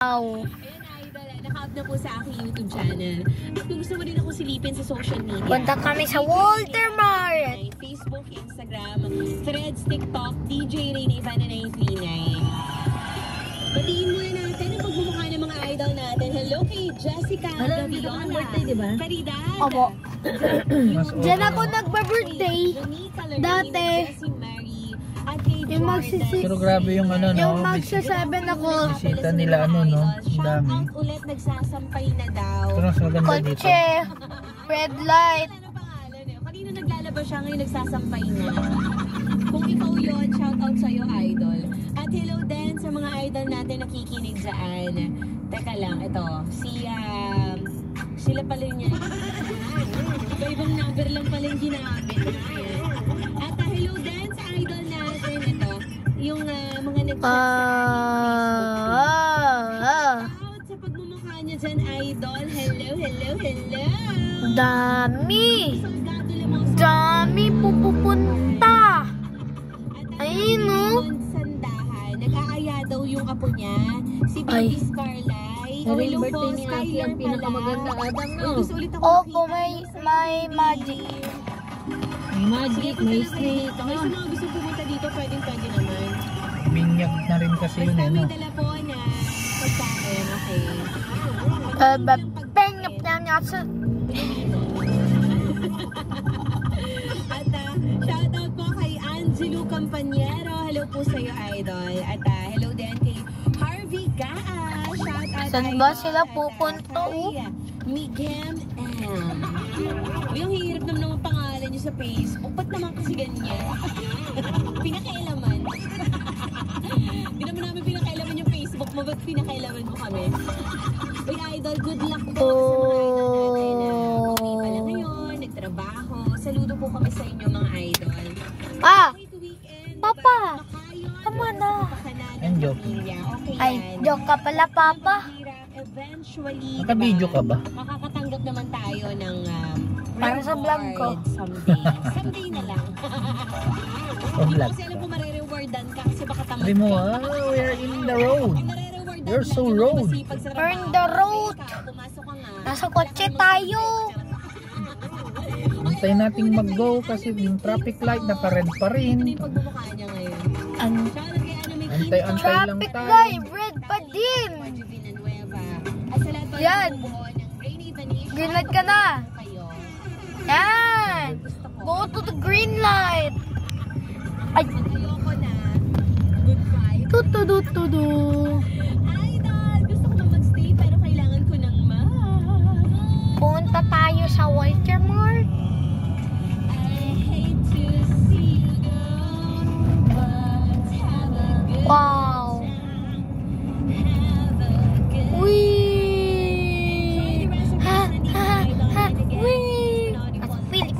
Ayun, idol, naka-up na po sa aking YouTube channel. At kung gusto mo rin ako silipin sa social media, punta kami sa Walter Mart. Facebook, Instagram, Threads, TikTok, DJ Rainy Ivana 939. Batiin muna natin ang pagmumukha ng mga idol natin. Hello kay Jessica Gaviola. Birthday, diba? Caridad. Opo. Diyan ako nagba-birthday. Dati. Yung Pero grabe yung ano, no? Yung magsa-7 ako. Bisita nila, ano, no? Ang dami. Shoutout ulit, nagsasampay na daw. Ito mas maganda dito. Kotse. Red light. Ano pangalan eh? Kanina naglalabas siya, ngayon nagsasampay na. Kung ikaw yun, shoutout sa'yo, idol. At hello din sa mga idol natin nakikinig dyan. Teka lang, ito. Sila pala niya. Iba-ibang number lang pala yung ginamit. At hello din sa idol natin. Ito, yung mga nag-shoutout sa pagmumukha niya dyan, idol. Hello, hello, hello. Dami. Dami pupunta. Ayun, no? Sandahan. Nag-aaya daw yung apo niya. Si Baby Scarlett. Ring birthday ni Aki ang pinakamaganda Adam, no? Opo, may magic. May magic, may snake. Kung gusto mga gusto pumunta dito, pwede naman. Binyag na rin kasi yun, eh, Basta no? may dala po na pagkain, okay? Bengap niya niya sa... At shoutout po kay Angelo Campañero. Hello po sa'yo, idol. At hello din kay Harvey Gaa. Shoutout, Saan ba sila pupunta? Miguel M. Yung hirap naman ng pangalan nyo sa Facebook. Ba't naman kasi ganyan? Pinakailaman. Hindi naman namin pinakailaman yung Facebook mo. Ba't pinakailaman mo kami? Uy, idol, good luck po sa mga idol natin na hindi pala ngayon, nagtrabaho. Saludo po kami sa inyo, mga idol. Papa! Tama na. Ang joke. Okay, Ay, joke ka pala, Papa. Eventually, Naka-video ka ba? makakatanggap naman tayo ng Para sa vlog ko. someday. Someday na lang. O Hindi ko vlog kasi alam ka. kung marerewardan ka kasi baka tamad Sabi mo, ka. we are in the road. Nare-rewardan You're lang so yung road. masipag sa We're in trabaho. the road. Ikaw, pumasok ka nga. Nasa kotse tayo. Antayin nating mag-go kasi yung traffic light naka-red pa Ano rin. yung pagmumukha niya ngayon? An- Shoutout kay Ano May Antay-antay lang Traffic tayo. light, red pa din. At sa lahat po Yan. ng bumubuo ng Rainy Vanilla, Green light ka na. kayo. Yan. Go to the green light. Ay, Ayoko na. Good vibe. tutu.